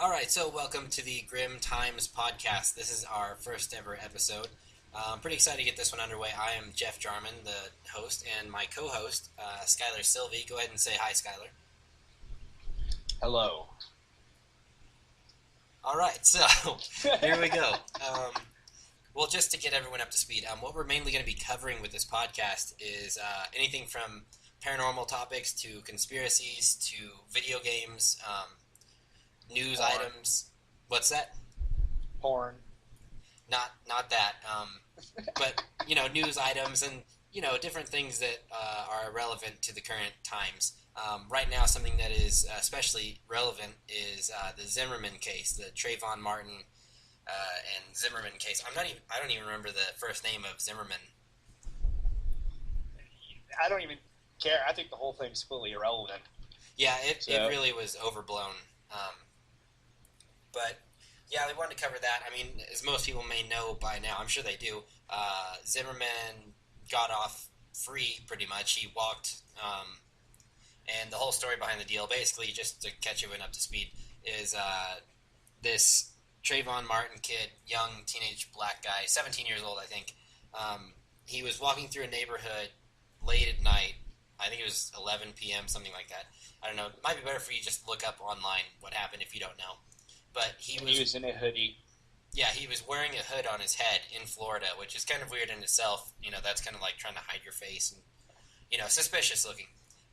All right, so welcome to the Grimm Times podcast. This is our first ever episode. I'm pretty excited to get this one underway. I am Jeff Jarman, the host, and my co-host, Skylar Sylvie. Go ahead and say hi, Skylar. Hello. All right, so here we go. Well, just to get everyone up to speed, what we're mainly going to be covering with this podcast is anything from paranormal topics to conspiracies to video games, news Porn. items. What's that? Porn. Not that. But news items and different things that are relevant to the current times. Right now, something that is especially relevant is the Zimmerman case, the Trayvon Martin and Zimmerman case. I don't even remember the first name of Zimmerman. I don't even care. I think the whole thing's completely irrelevant. Yeah, it really was overblown. But yeah, we wanted to cover that. I mean, as most people may know by now, I'm sure they do, Zimmerman got off free pretty much. He walked, and the whole story behind the deal, basically, just to catch everyone up to speed, is this Trayvon Martin kid, young teenage black guy, 17 years old, I think. He was walking through a neighborhood late at night. I think it was 11 p.m., something like that. I don't know. It might be better for you just to look up online what happened if you don't know. But he was in a hoodie. Yeah, he was wearing a hood on his head in Florida, which is kind of weird in itself. That's kind of like trying to hide your face and, suspicious looking.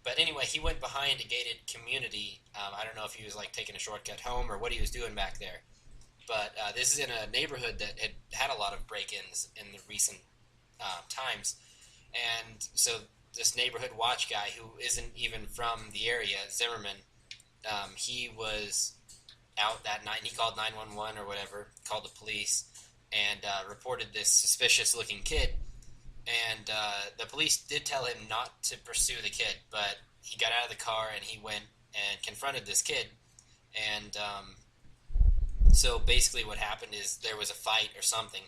But anyway, he went behind a gated community. I don't know if he was like taking a shortcut home or what he was doing back there. But this is in a neighborhood that had a lot of break-ins in the recent times. And so this neighborhood watch guy who isn't even from the area, Zimmerman, he was out that night. He called 911 or whatever, called the police, and reported this suspicious-looking kid. And the police did tell him not to pursue the kid, but he got out of the car and he went and confronted this kid. And so basically what happened is there was a fight or something.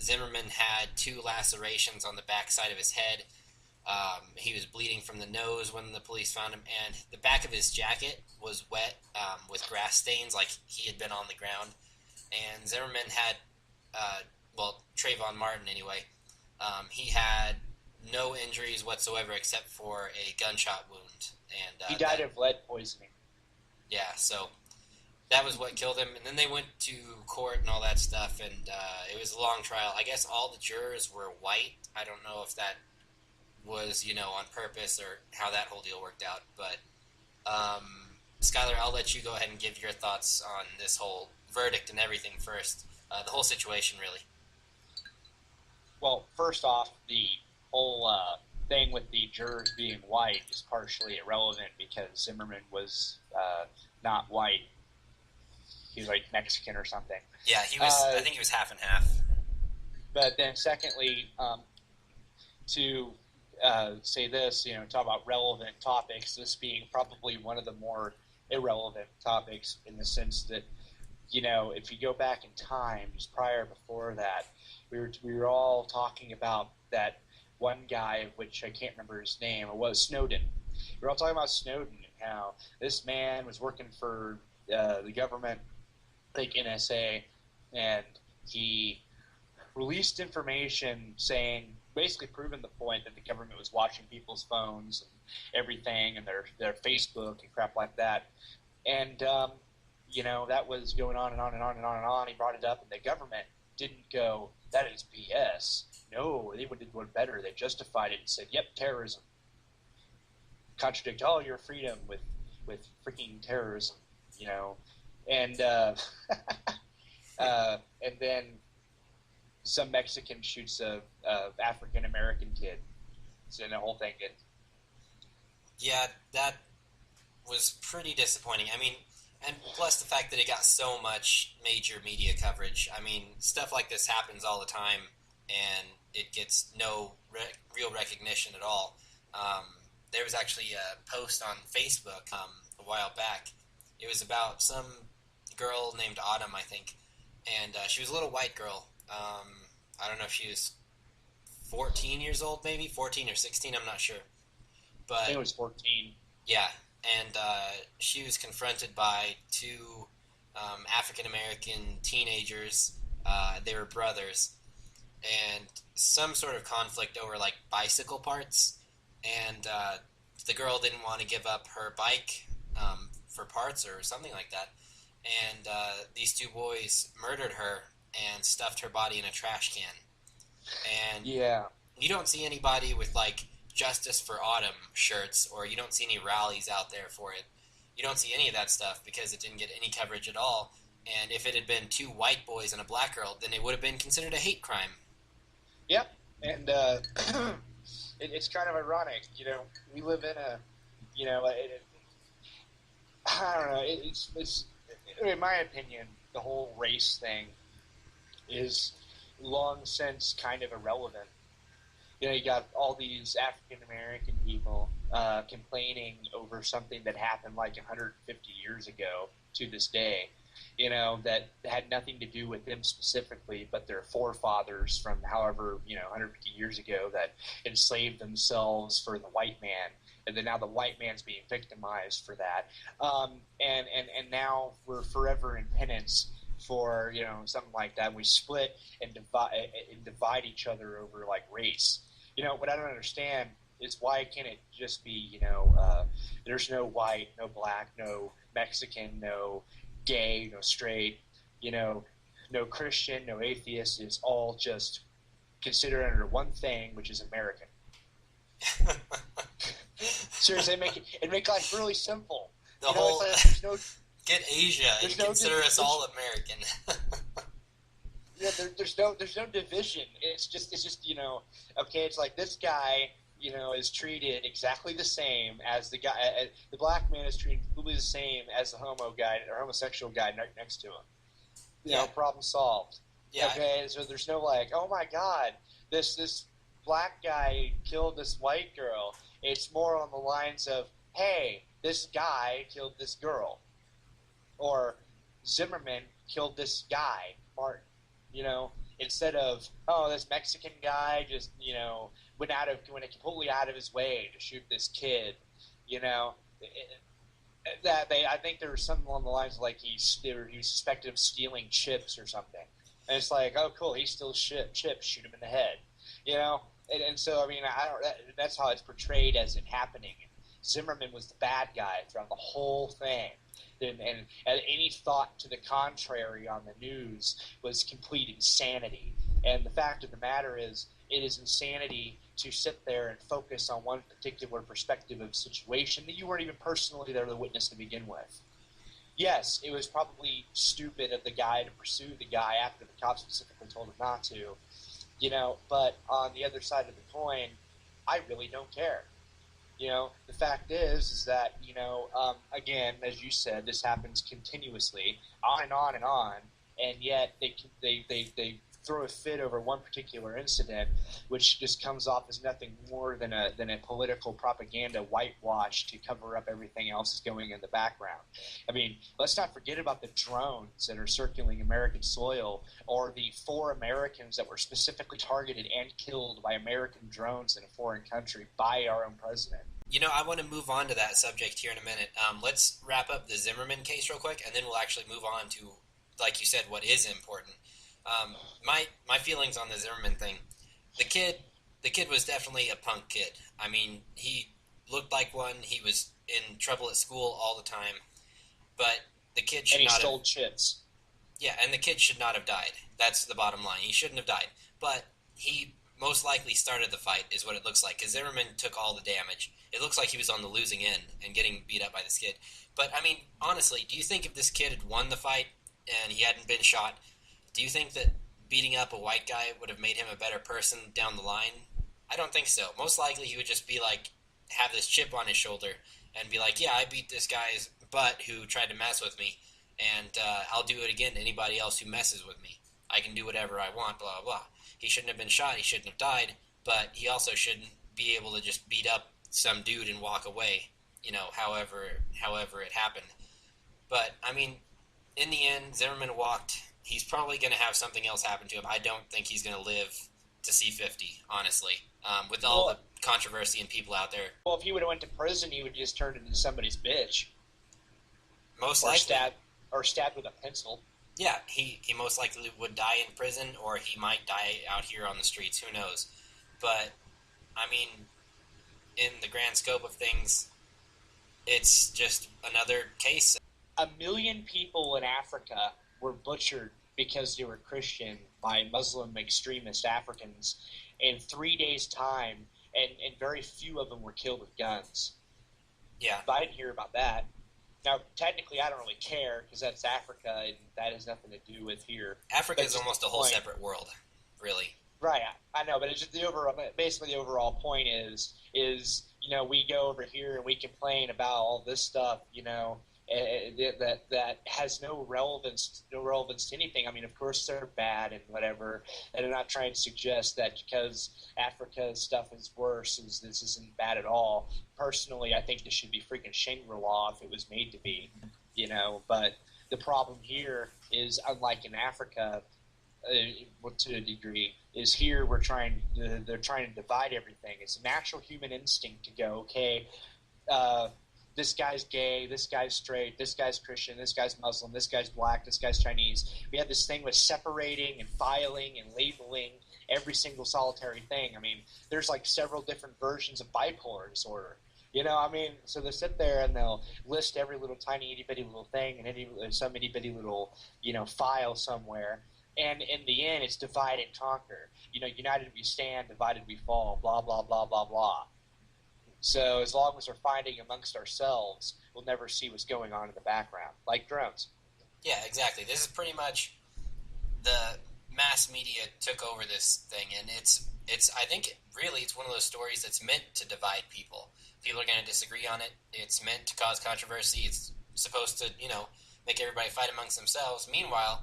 Zimmerman had 2 lacerations on the back side of his head. He was bleeding from the nose when the police found him, and the back of his jacket was wet with grass stains, like he had been on the ground. And Zimmerman had, Trayvon Martin anyway, he had no injuries whatsoever except for a gunshot wound. And he died of lead poisoning. Yeah, so that was what killed him. And then they went to court and all that stuff, and it was a long trial. I guess all the jurors were white. I don't know if that was, on purpose or how that whole deal worked out. But, Skylar, I'll let you go ahead and give your thoughts on this whole verdict and everything first. The whole situation, really. Well, first off, the whole thing with the jurors being white is partially irrelevant because Zimmerman was not white. He was like Mexican or something. Yeah, he was. I think he was half and half. But then, secondly, to say this, talk about relevant topics, this being probably one of the more irrelevant topics in the sense that, if you go back in time, just before that, we were all talking about that one guy, which I can't remember his name, it was Snowden. We were all talking about Snowden and how this man was working for the government, like NSA, and he released information saying, basically proving the point that the government was watching people's phones and everything, and their Facebook and crap like that. And that was going on and on and on and on and on. He brought it up, and the government didn't go, that is BS. No, they did one better. They justified it and said, yep, terrorism. Contradict all your freedom with freaking terrorism, And and then some Mexican shoots a African American kid. So the whole thing did. Yeah, that was pretty disappointing. I mean, and plus the fact that it got so much major media coverage. I mean, stuff like this happens all the time, and it gets no real recognition at all. There was actually a post on Facebook a while back. It was about some girl named Autumn, I think, and she was a little white girl. I don't know if she was 14 years old, maybe 14 or 16. I'm not sure, but I think it was 14. Yeah, and she was confronted by 2 African American teenagers. They were brothers, and some sort of conflict over like bicycle parts. And the girl didn't want to give up her bike for parts or something like that. And these two boys murdered her and stuffed her body in a trash can. And Yeah. you don't see anybody with like Justice for Autumn shirts, or you don't see any rallies out there for it. You don't see any of that stuff because it didn't get any coverage at all. And if it had been two white boys and a black girl, then it would have been considered a hate crime. Yep. And it's kind of ironic, we live in a, I don't know, it's in my opinion, the whole race thing is long since kind of irrelevant. You got all these African American people complaining over something that happened like 150 years ago to this day, that had nothing to do with them specifically, but their forefathers from however, 150 years ago that enslaved themselves for the white man. And then now the white man's being victimized for that. And now we're forever in penance for, something like that. We split and divide each other over like race. What I don't understand is why can't it just be, there's no white, no black, no Mexican, no gay, no straight, no Christian, no atheist. It's all just considered under one thing, which is American. Seriously, make life really simple. The whole get Asia and consider us all American. Yeah, there's no division. It's just okay. It's like this guy, is treated exactly the same as the guy. The black man is treated completely the same as the homo guy or homosexual guy next to him. Problem solved. Yeah. Okay, so there's no like, oh my God, this black guy killed this white girl. It's more on the lines of, hey, this guy killed this girl, or Zimmerman killed this guy, Martin. Instead of, oh, this Mexican guy just, went completely out of his way to shoot this kid. I think there was something along the lines of like he suspected of stealing chips or something, and it's like, oh, cool, he steals chips, shoot him in the head. And so I mean, that's how it's portrayed as it happening. Zimmerman was the bad guy throughout the whole thing. And any thought to the contrary on the news was complete insanity. And the fact of the matter is, it is insanity to sit there and focus on one particular perspective of a situation that you weren't even personally there the witness to begin with. Yes, it was probably stupid of the guy to pursue the guy after the cops specifically told him not to, but on the other side of the coin, I really don't care. The fact is that, again, as you said, this happens continuously, on and on and on, and yet they throw a fit over one particular incident, which just comes off as nothing more than a political propaganda whitewash to cover up everything else that's going in the background. I mean, let's not forget about the drones that are circling American soil, or the 4 Americans that were specifically targeted and killed by American drones in a foreign country by our own president. I want to move on to that subject here in a minute. Let's wrap up the Zimmerman case real quick, and then we'll actually move on to, like you said, what is important. My feelings on the Zimmerman thing. The kid was definitely a punk kid. I mean, he looked like one. He was in trouble at school all the time. But the kid should not have... And he stole chips. Yeah, and the kid should not have died. That's the bottom line. He shouldn't have died. But he most likely started the fight, is what it looks like, because Zimmerman took all the damage. It looks like he was on the losing end and getting beat up by this kid. But, I mean, honestly, do you think if this kid had won the fight and he hadn't been shot, do you think that beating up a white guy would have made him a better person down the line? I don't think so. Most likely he would just be like, have this chip on his shoulder and be like, yeah, I beat this guy's butt who tried to mess with me, and I'll do it again to anybody else who messes with me. I can do whatever I want, blah, blah. He shouldn't have been shot, he shouldn't have died, but he also shouldn't be able to just beat up some dude and walk away, however it happened. But, I mean, in the end, Zimmerman walked. He's probably going to have something else happen to him. I don't think he's going to live to see 50, honestly, with all the controversy and people out there. Well, if he would have went to prison, he would have just turned into somebody's bitch. Most likely. or stabbed with a pencil. Yeah, he most likely would die in prison, or he might die out here on the streets. Who knows? But I mean, in the grand scope of things, it's just another case. 1 million people in Africa were butchered because they were Christian by Muslim extremist Africans in 3 days' time, and very few of them were killed with guns. Yeah. But I didn't hear about that. Now, technically, I don't really care because that's Africa, and that has nothing to do with here. Africa is almost a whole separate world, really. Right, I know, but it's just basically the overall point is we go over here and we complain about all this stuff, that has no relevance to anything. I mean, of course they're bad and whatever, and I'm not trying to suggest that because Africa's stuff is worse, this isn't bad at all. Personally, I think this should be freaking Shangri-La if it was made to be, But the problem here is, unlike in Africa, to a degree, is here they're trying to divide everything. It's a natural human instinct to go, okay, this guy's gay, this guy's straight, this guy's Christian, this guy's Muslim, this guy's black, this guy's Chinese. We have this thing with separating and filing and labeling every single solitary thing. I mean, there's like several different versions of bipolar disorder. So they sit there and they'll list every little tiny itty-bitty little thing and some itty-bitty little, file somewhere. And in the end, it's divide and conquer. United we stand, divided we fall, blah, blah, blah, blah, blah. So as long as we're fighting amongst ourselves, we'll never see what's going on in the background, like drones. Yeah, exactly. This is pretty much the mass media took over this thing, and it's I think really it's one of those stories that's meant to divide people. People are going to disagree on it. It's meant to cause controversy. It's supposed to, make everybody fight amongst themselves. Meanwhile,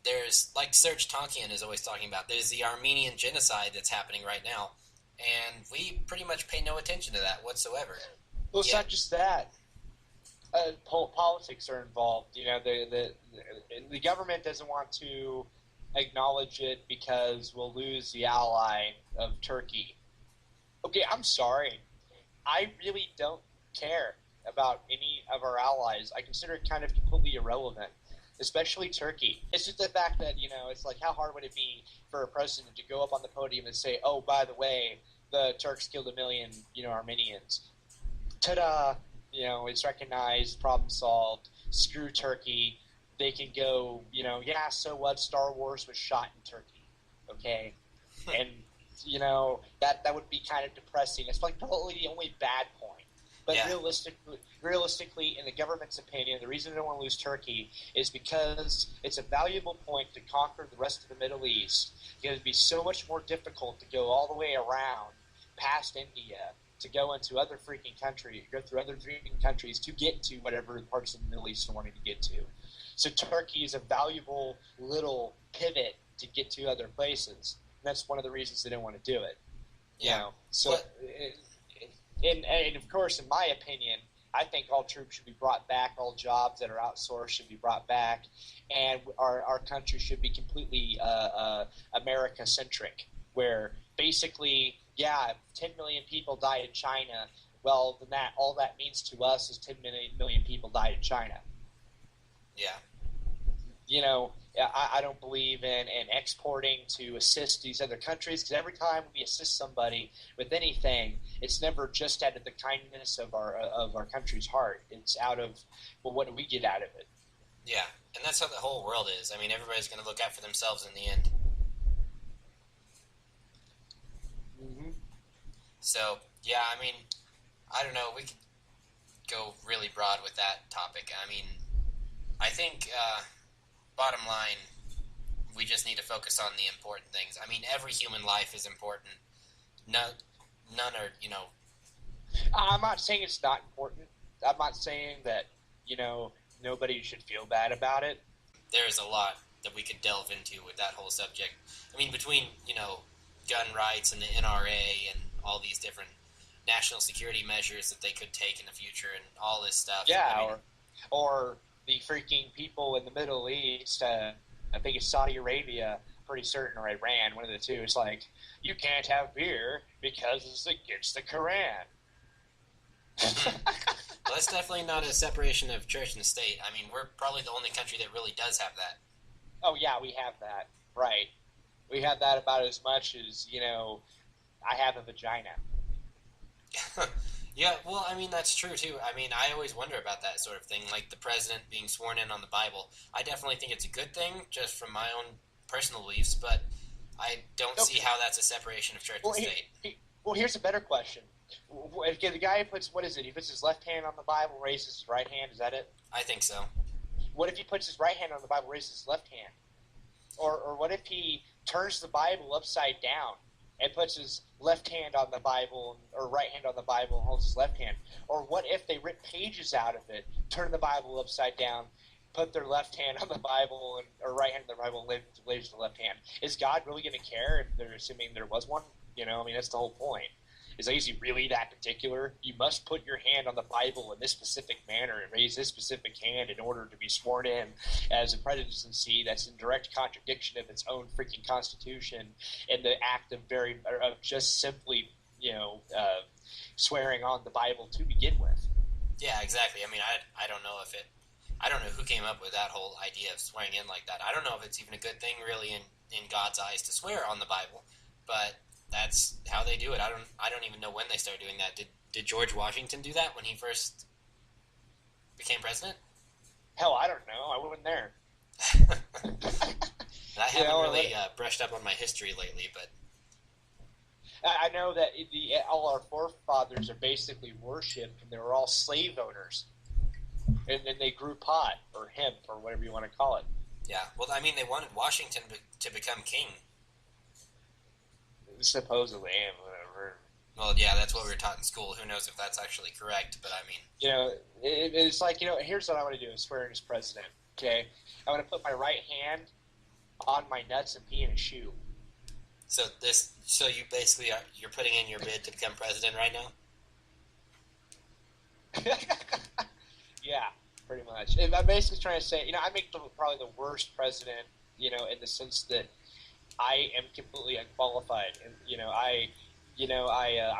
there's, like Serge Tankian is always talking about, there's the Armenian genocide that's happening right now, and we pretty much pay no attention to that whatsoever. Well, it's not just that. Politics are involved. The government doesn't want to acknowledge it because we'll lose the ally of Turkey. Okay, I'm sorry. I really don't care about any of our allies. I consider it kind of completely irrelevant. Especially Turkey. It's just the fact that, it's like, how hard would it be for a president to go up on the podium and say, oh, by the way, the Turks killed 1 million, Armenians. Ta-da! It's recognized, problem solved, screw Turkey. They can go, yeah, so what? Star Wars was shot in Turkey, okay? And, that would be kind of depressing. It's like probably the only bad point. But yeah. realistically, in the government's opinion, the reason they don't want to lose Turkey is because it's a valuable point to conquer the rest of the Middle East. It would be so much more difficult to go all the way around past India, to go into other freaking countries, go through other freaking countries to get to whatever parts of the Middle East they're wanting to get to. So Turkey is a valuable little pivot to get to other places. And that's one of the reasons they don't want to do it. Yeah. And of course, in my opinion, I think all troops should be brought back, all jobs that are outsourced should be brought back, and our country should be completely America-centric, where basically, 10 million people died in China. Well, then all that means to us is 10 million people died in China. Yeah. I don't believe in exporting to assist these other countries, because every time we assist somebody with anything, it's never just out of the kindness of our country's heart. It's out of, well, what do we get out of it? Yeah, and that's how the whole world is. I mean, everybody's going to look out for themselves in the end. Mm-hmm. So, yeah, I mean, I don't know. We could go really broad with that topic. I mean, I think... bottom line, we just need to focus on the important things. I mean, every human life is important. None are, I'm not saying it's not important. I'm not saying that, nobody should feel bad about it. There's a lot that we could delve into with that whole subject. I mean, between, gun rights and the NRA and all these different national security measures that they could take in the future and all this stuff. Yeah, I mean, or the freaking people in the Middle East, I think it's Saudi Arabia, pretty certain, or Iran, one of the two. It's like, you can't have beer because it's against the Quran. Well, that's definitely not a separation of church and state. I mean, we're probably the only country that really does have that. Oh yeah, we have that. Right. We have that about as much as, I have a vagina. Yeah, well, I mean, that's true, too. I mean, I always wonder about that sort of thing, like the president being sworn in on the Bible. I definitely think it's a good thing, just from my own personal beliefs, but I don't see Okay. how that's a separation of church and Well, state. well, here's a better question. If the guy puts, what is it? He puts his left hand on the Bible, raises his right hand. Is that it? I think so. What if he puts his right hand on the Bible, raises his left hand? Or what if he turns the Bible upside down and puts his left hand on the Bible, or right hand on the Bible, and holds his left hand? Or what if they rip pages out of it, turn the Bible upside down, put their left hand on the Bible, or right hand on the Bible, and raise the left hand? Is God really going to care if they're assuming there was one? I mean, that's the whole point. Is he really that particular? You must put your hand on the Bible in this specific manner and raise this specific hand in order to be sworn in as a presidency that's in direct contradiction of its own freaking constitution, and the act of just simply, swearing on the Bible to begin with. Yeah, exactly. I mean, I don't know if it. I don't know who came up with that whole idea of swearing in like that. I don't know if it's even a good thing, really, in God's eyes, to swear on the Bible, but that's how they do it. I don't even know when they started doing that. Did George Washington do that when he first became president? Hell, I don't know. I wasn't there. I haven't really brushed up on my history lately, but I know that all our forefathers are basically worshipped, and they were all slave owners, and then they grew pot or hemp or whatever you want to call it. yeah. Well, I mean, they wanted Washington to become king. Supposedly, and whatever. Well, yeah, that's what we were taught in school. Who knows if that's actually correct? But I mean, It's like, here's what I want to do: is swear in as president. Okay, I want to put my right hand on my nuts and pee in a shoe. so you basically you're putting in your bid to become president right now. Yeah, pretty much. And I'm basically trying to say, I make probably the worst president, in the sense that I am completely unqualified, and I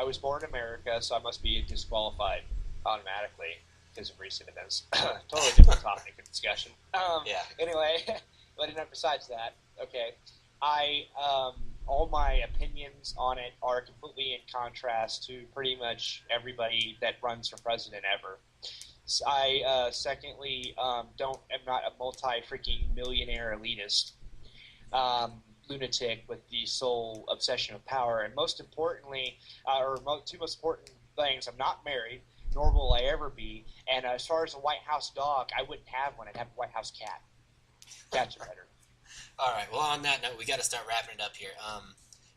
was born in America, so I must be disqualified automatically because of recent events. Totally different topic of discussion. Yeah. Anyway, but besides that, okay, all my opinions on it are completely in contrast to pretty much everybody that runs for president ever. I secondly am not a multi-freaking millionaire elitist. Lunatic with the sole obsession of power, and most importantly, two most important things: I'm not married, nor will I ever be. And as far as a White House dog, I wouldn't have one. I'd have a White House cat. Cats are better. All right. Well, on that note, we got to start wrapping it up here.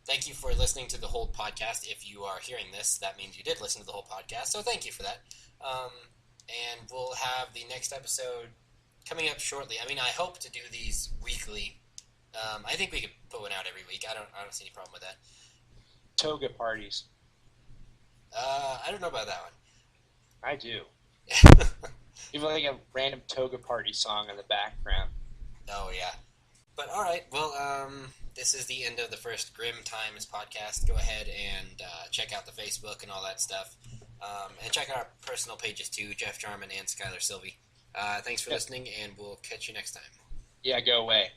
Thank you for listening to the whole podcast. If you are hearing this, that means you did listen to the whole podcast. So thank you for that. And we'll have the next episode coming up shortly. I mean, I hope to do these weekly. I think we could put one out every week. I don't see any problem with that. Toga parties. I don't know about that one. I do. Even like a random toga party song in the background. Oh, yeah. But, all right. Well, this is the end of the first Grimm Times podcast. Go ahead and check out the Facebook and all that stuff. And check out our personal pages, too, Jeff Jarman and Skylar Sylvie. Thanks for listening, and we'll catch you next time. Yeah, go away.